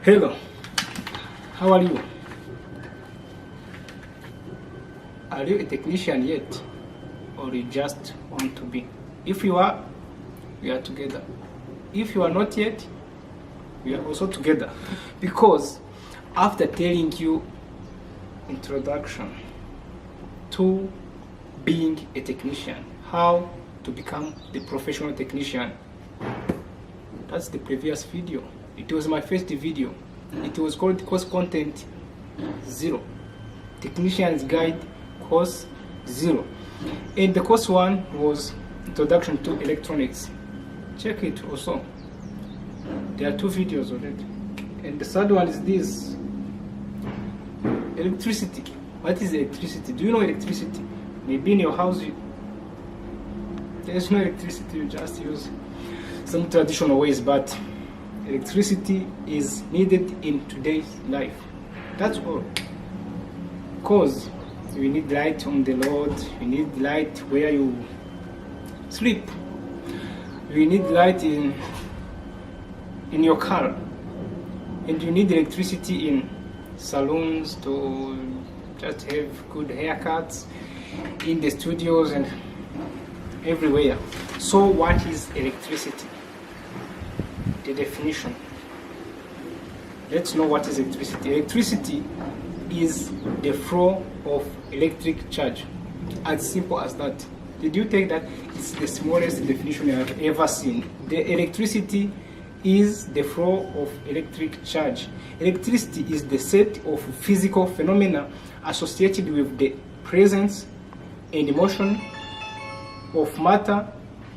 Hello, how are you? Are you a technician yet, or you just want to be? If you are, we are together. If you are not yet, we are also together. Because after telling you introduction to being a technician, how to become the professional technician, that's the previous video. It was my first video. It was called Course Content 0. Technician's Guide Course 0. And the course 1 was Introduction to Electronics. Check it also. There are 2 videos already. And the third one is this. Electricity. What is electricity? Do you know electricity? Maybe in your house there's no electricity, you just use some traditional ways, but electricity is needed in today's life. That's all. Because we need light on the road, we need light where you sleep, we need light in your car, and you need electricity in salons to just have good haircuts, in the studios and everywhere. So what is electricity? The definition. Let's know what is electricity. Electricity is the flow of electric charge. As simple as that. Did you take that? It's the smallest definition I have ever seen. The electricity is the flow of electric charge. Electricity is the set of physical phenomena associated with the presence and motion of matter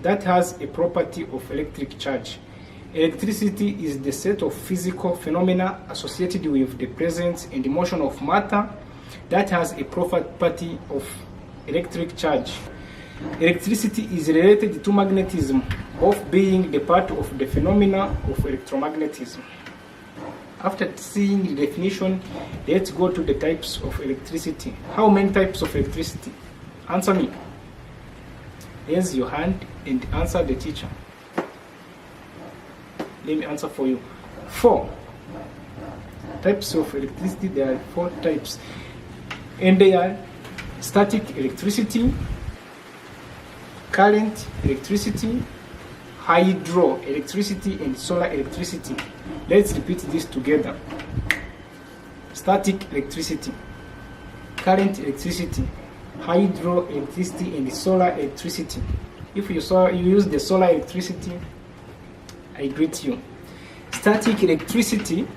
that has a property of electric charge. Electricity is the set of physical phenomena associated with the presence and motion of matter that has a property of electric charge. Electricity is related to magnetism, both being the part of the phenomena of electromagnetism. After seeing the definition, let's go to the types of electricity. How many types of electricity? Answer me. Raise your hand and answer the teacher. Let me answer for you. 4 types of electricity. There are 4 types, and they are static electricity, current electricity, hydroelectricity, and solar electricity. Let's repeat this together. Static electricity, current electricity, hydroelectricity, and solar electricity. If you use the solar electricity, I greet you. Static electricity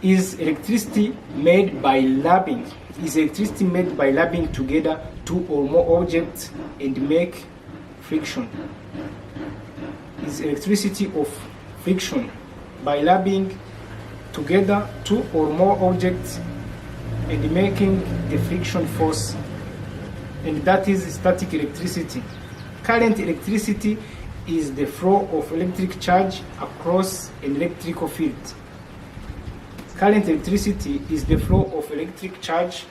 is electricity made by rubbing. Together 2 or more objects and make friction. Is electricity of friction by rubbing together 2 or more objects and making the friction force, and that is static electricity. Current electricity is the flow of electric charge across an electrical field. Current electricity is the flow of electric charge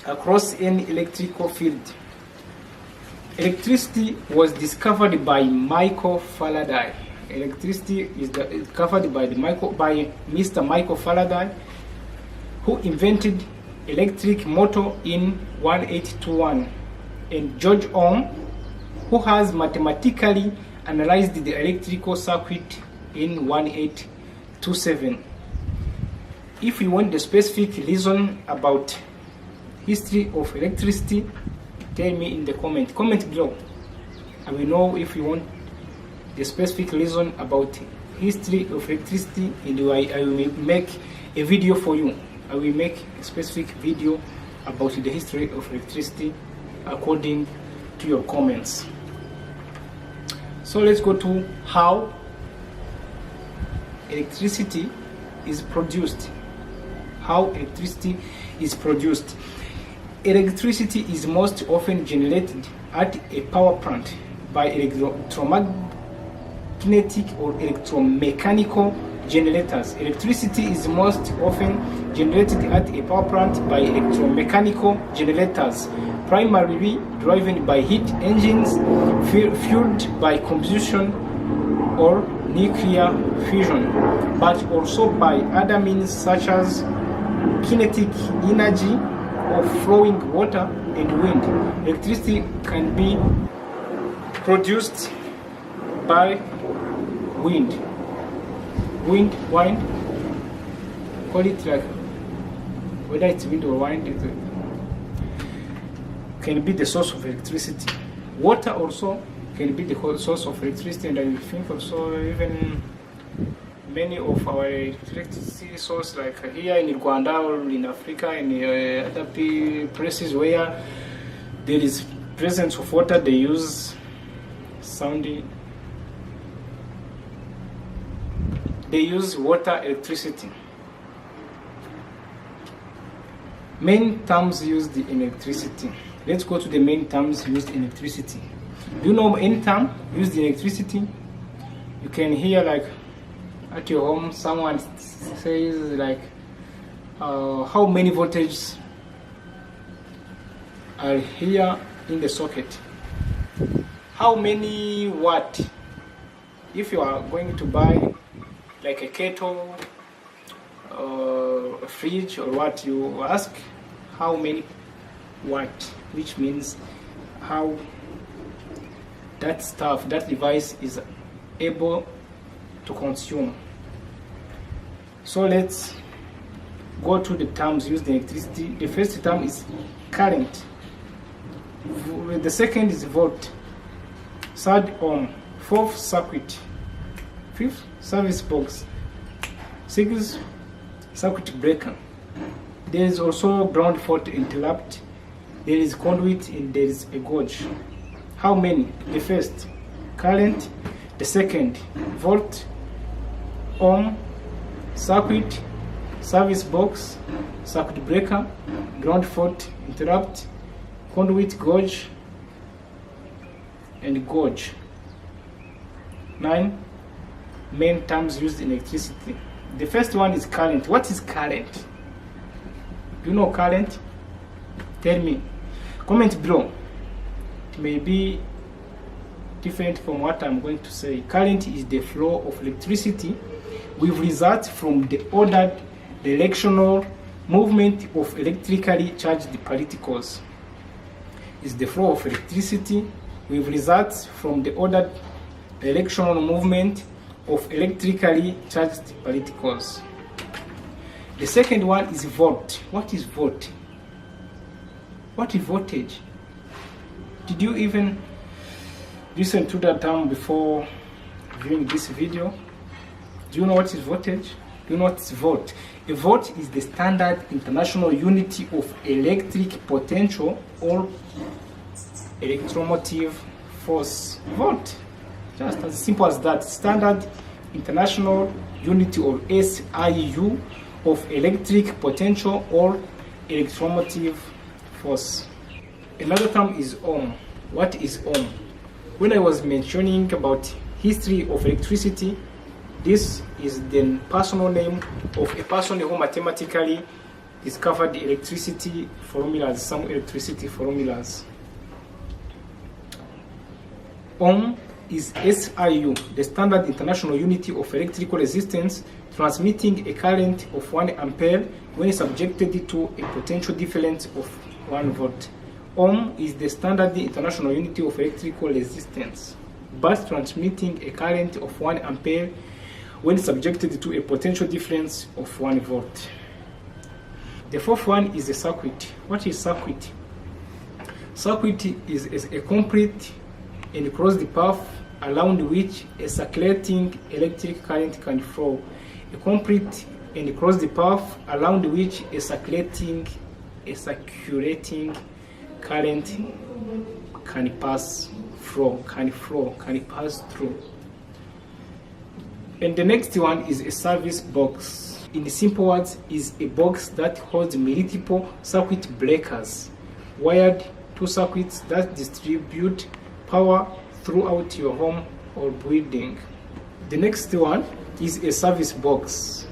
across an electrical field. Electricity was discovered by Michael Faraday. Electricity is discovered by Mr. Michael Faraday, who invented electric motor in 1821, and George Ohm, who has mathematically analyzed the electrical circuit in 1827. If you want the specific reason about history of electricity, tell me in the comment below. I will know if you want the specific reason about history of electricity, and I will make a video for you. I will make a specific video about the history of electricity according to your comments. So let's go to how electricity is produced. How electricity is produced. Electricity is most often generated at a power plant by electromagnetic or electromechanical generators. Electricity is most often generated at a power plant by electromechanical generators, primarily driven by heat engines fueled by combustion or nuclear fusion, but also by other means such as kinetic energy of flowing water and wind. Electricity can be produced by wind, call it like, whether it's wind or wind, it can be the source of electricity. Water also can be the source of electricity, and I think also even many of our electricity sources, like here in Rwanda or in Africa and other places where there is presence of water, they use water electricity. Main terms used in electricity. Let's go to the main terms used in electricity. Do you know any term used in electricity? You can hear, like at your home, someone says like, how many voltages are here in the socket? How many watt? If you are going to buy like a kettle, a fridge or what, you ask how many watt, which means how that stuff, that device is able to consume. So let's go to the terms used in electricity. The first term is current. The second is volt. Third, ohm. Fourth, circuit. Fifth, service box. Sixth, circuit breaker. There is also ground fault interrupt. There is conduit and there is a gauge. How many? The first, current. The second, volt, ohm, circuit, service box, circuit breaker, ground fault interrupt, conduit, gauge, and gauge. 9 main terms used in electricity. The first one is current. What is current? Do you know current? Tell me. Comment below. It may be different from what I'm going to say. Current is the flow of electricity with results from the ordered directional movement of electrically charged particles. Is the flow of electricity with results from the ordered directional movement of electrically charged particles. The second one is volt. What is volt? What is voltage? Did you even listen to that term before viewing this video? Do you know what is voltage? Do you know what is volt? A volt is the standard international unit of electric potential or electromotive force. Volt. Just as simple as that. Standard international unit or SIU of electric potential or electromotive force. Another term is ohm. What is ohm? When I was mentioning about history of electricity, this is the personal name of a person who mathematically discovered the electricity formulas, some electricity formulas. Ohm is SIU, the standard international unit of electrical resistance, transmitting a current of 1 ampere when subjected to a potential difference of 1 volt. Ohm is the standard international unit of electrical resistance, but transmitting a current of 1 ampere when subjected to a potential difference of 1 volt. The fourth one is a circuit. What is circuit? Circuit is a complete and closed path around which a circulating electric current can flow. A complete and closed path around which a circulating current can pass through. And the next one is a service box. In simple words, is a box that holds multiple circuit breakers, wired to circuits that distribute power throughout your home or building. The next one is a service box.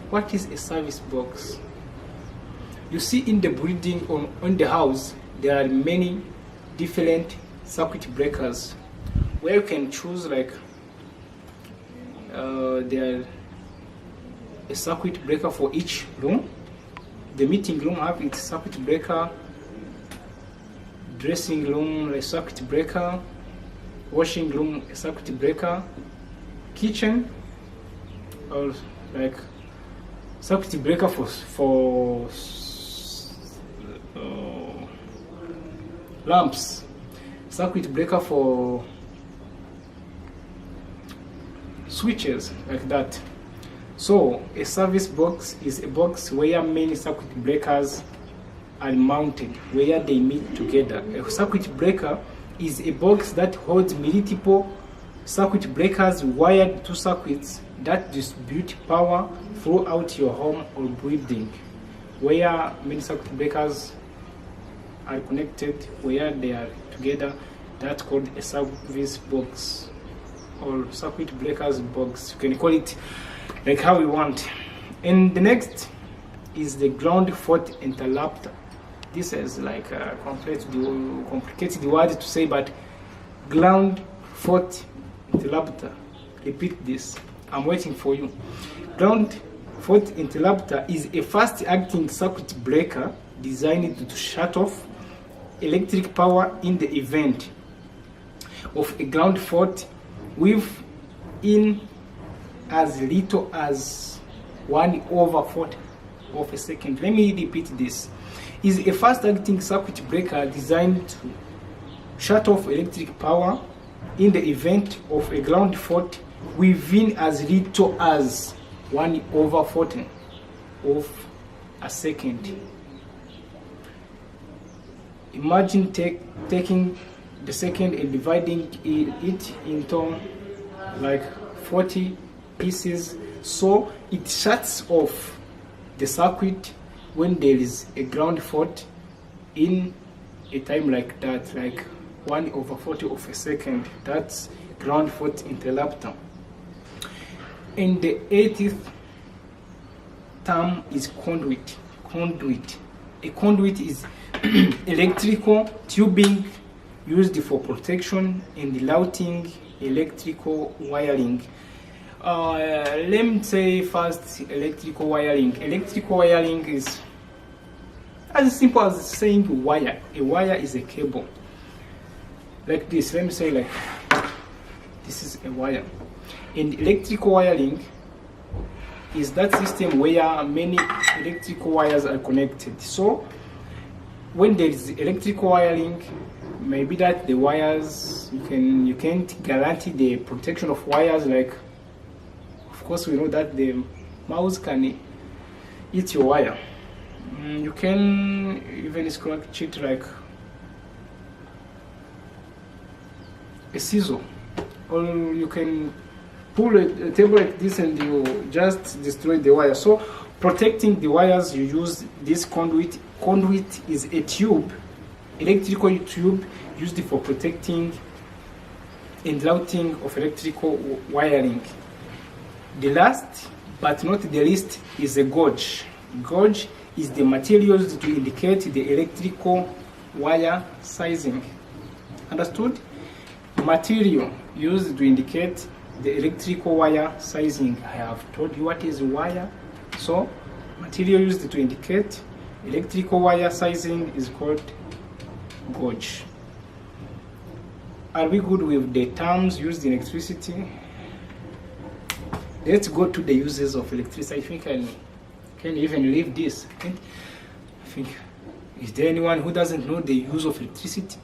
What is a service box? You see in the building on the house, there are many different circuit breakers where you can choose like there are a circuit breaker for each room. The meeting room have its circuit breaker, dressing room a circuit breaker, washing room a circuit breaker, kitchen or like circuit breaker for lamps, circuit breaker for switches, like that. So a service box is a box where many circuit breakers are mounted, where they meet together. A circuit breaker is a box that holds multiple circuit breakers wired to circuits that distribute power throughout your home or building. Where many circuit breakers are connected, where they are together, that's called a service box or circuit breakers box. You can call it like how you want. And the next is the ground fault interrupter. This is like a complicated word to say, but ground fault interrupter. Repeat this. I'm waiting for you. Ground fault interrupter is a fast-acting circuit breaker designed to shut off electric power in the event of a ground fault within as little as 1/4 of a second. Let me repeat this. Is a fast-acting circuit breaker designed to shut off electric power in the event of a ground fault within as little as 1/4 of a second. Imagine taking the second and dividing it into like 40 pieces, so it shuts off the circuit when there is a ground fault in a time like that, like 1/40 of a second. That's ground fault interrupter. And the 80th term is conduit. A conduit is electrical tubing used for protection and routing electrical wiring. Let me say first electrical wiring. Electrical wiring is as simple as saying wire. A wire is a cable. Like this. Let me say like this is a wire. And electrical wiring is that system where many electrical wires are connected. So when there is electrical wiring, maybe that the wires you can't guarantee the protection of wires. Like, of course, we know that the mouse can eat your wire. You can even scratch it like a scissor, or you can pull a table like this and you just destroy the wire. So protecting the wires, you use this conduit. Conduit is a tube, electrical tube used for protecting and routing of electrical wiring. The last but not the least is a gauge. Gauge is the material used to indicate the electrical wire sizing. Understood? Material used to indicate the electrical wire sizing. I have told you what is wire. So material used to indicate electrical wire sizing is called gauge. Are we good with the terms used in electricity? Let's go to the uses of electricity. I think I can even leave this. I think, is there anyone who doesn't know the use of electricity?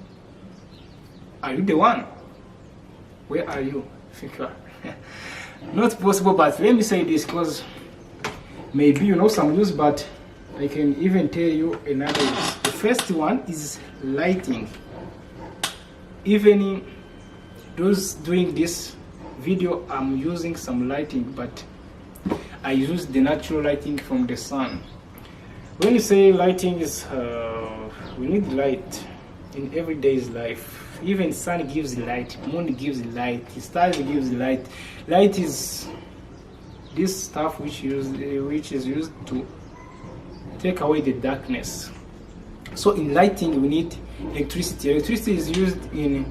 Are you the one? Where are you? I think you are. Not possible, but let me say this because maybe you know some use, but I can even tell you another use. The first one is lighting. Even those doing this video, I'm using some lighting, but I use the natural lighting from the sun. When you say lighting is, we need light in everyday's life. Even sun gives light, moon gives light, stars gives light. Light is this stuff which is used to take away the darkness. So in lighting we need electricity. Electricity is used in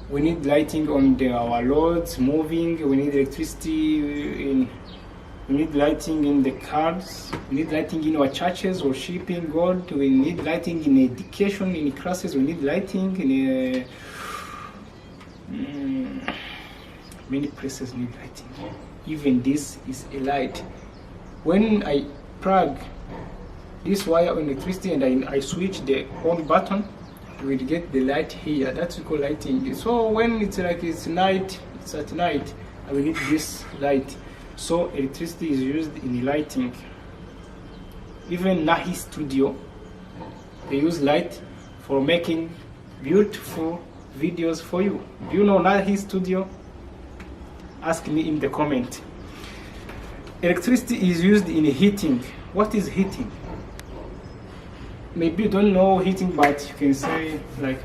We need lighting on our roads moving. We need electricity we need lighting in the cars. We need lighting in our churches or shipping gold. We need lighting in education, in classes. We need lighting in many places need lighting. Even this is a light. When I plug this wire on electricity and I switch the on button, we will get the light here. That's called lighting. So when it's like it's night, it's at night, I will get this light. So electricity is used in lighting. Even Nahi Studio, they use light for making beautiful videos for you. Do you know Nahi Studio? Ask me in the comment. Electricity is used in heating. What is heating? Maybe you don't know heating, but you can say like,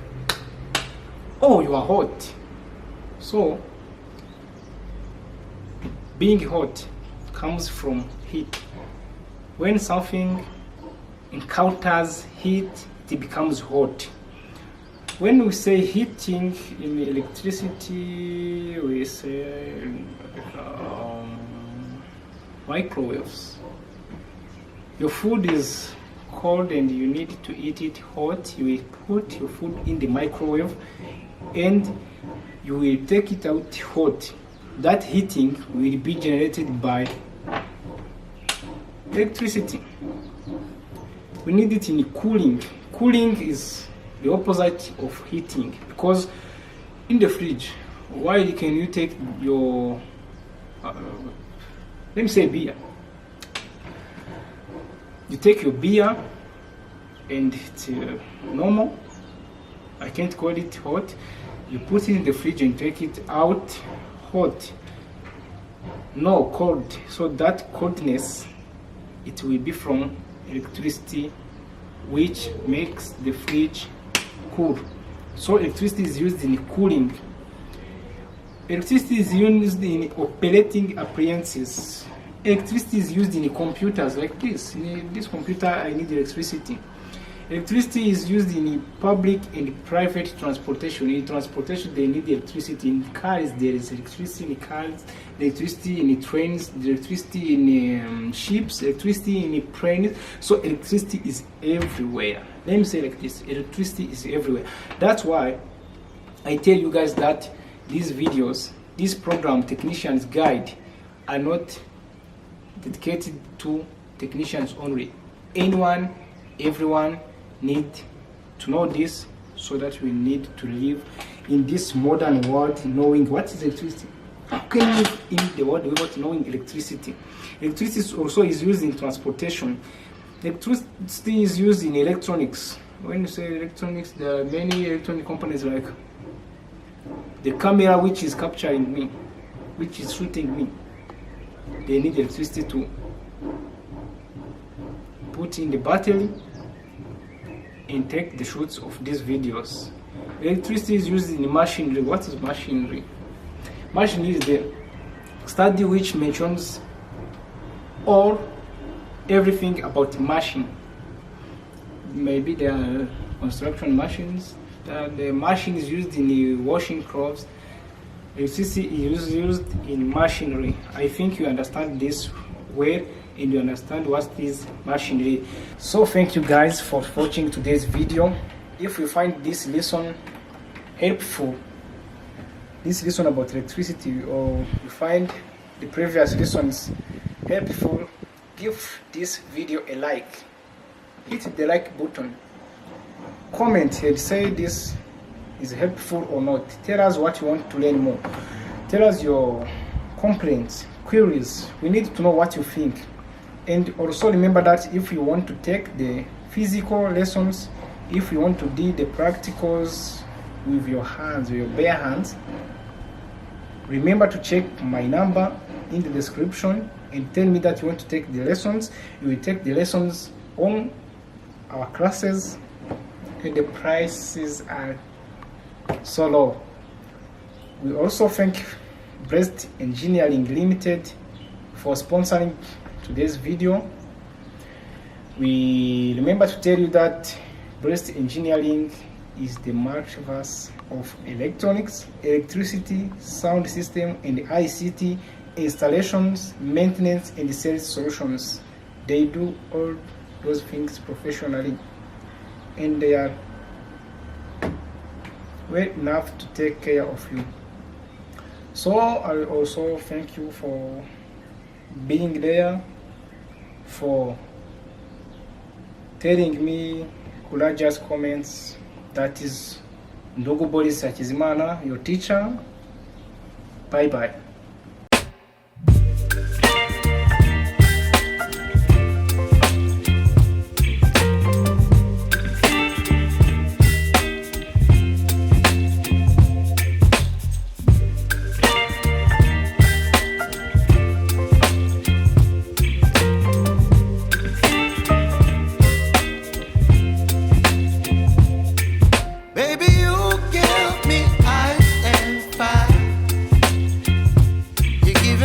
oh, you are hot. So being hot comes from heat. When something encounters heat, it becomes hot. When we say heating in electricity, we say microwaves. Your food is cold and you need to eat it hot. You will put your food in the microwave and you will take it out hot. That heating will be generated by electricity. We need it in cooling. Cooling is the opposite of heating, because in the fridge, why can you take your let me say beer. You take your beer and it's normal. I can't call it hot. You put it in the fridge and take it out hot. No, cold. So that coldness, it will be from electricity, which makes the fridge cool. So electricity is used in cooling. Electricity is used in operating appliances. Electricity is used in computers like this. In this computer, I need electricity. Electricity is used in public and private transportation. In transportation, they need electricity. In cars, there is electricity in cars, electricity in trains, electricity in ships, electricity in planes. So electricity is everywhere. Let me say like this, electricity is everywhere. That's why I tell you guys that these videos, this program, Technician's Guide, are not dedicated to technicians only. Anyone, everyone need to know this, so that we need to live in this modern world knowing what is electricity. How can you live in the world without knowing electricity? Electricity also is used in transportation. Electricity is used in electronics. When you say electronics, there are many electronic companies like the camera which is capturing me, which is shooting me. They need electricity to put in the battery and take the shoots of these videos. Electricity is used in machinery. What is machinery? Machinery is the study which mentions all everything about machine. Maybe there are construction machines. The machine is used in the washing clothes. Electricity is used in machinery. I think you understand this well, and you understand what is machinery. So thank you guys for watching today's video. If you find this lesson helpful, this lesson about electricity, or you find the previous lessons helpful, give this video a like. Hit the like button. Comment and say this is helpful or not. Tell us what you want to learn more. Tell us your complaints, queries. We need to know what you think. And also remember that if you want to take the physical lessons, if you want to do the practicals with your hands, with your bare hands, remember to check my number in the description and tell me that you want to take the lessons. You will take the lessons on our classes, and the prices are so low. We also thank Breast Engineering Limited for sponsoring today's video. We remember to tell you that Breast Engineering is the multiverse of electronics, electricity, sound system, and ICT installations, maintenance, and sales solutions. They do all those things professionally, and they are well enough to take care of you. So I also thank you for being there, for telling me courageous comments. That is Ndugu Boris Hakizimana, your teacher. Bye bye.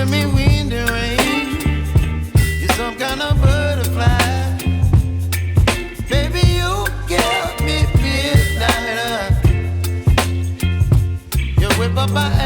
Me wind and rain, you're some kind of butterfly. Baby, you give me midnight. You whip up my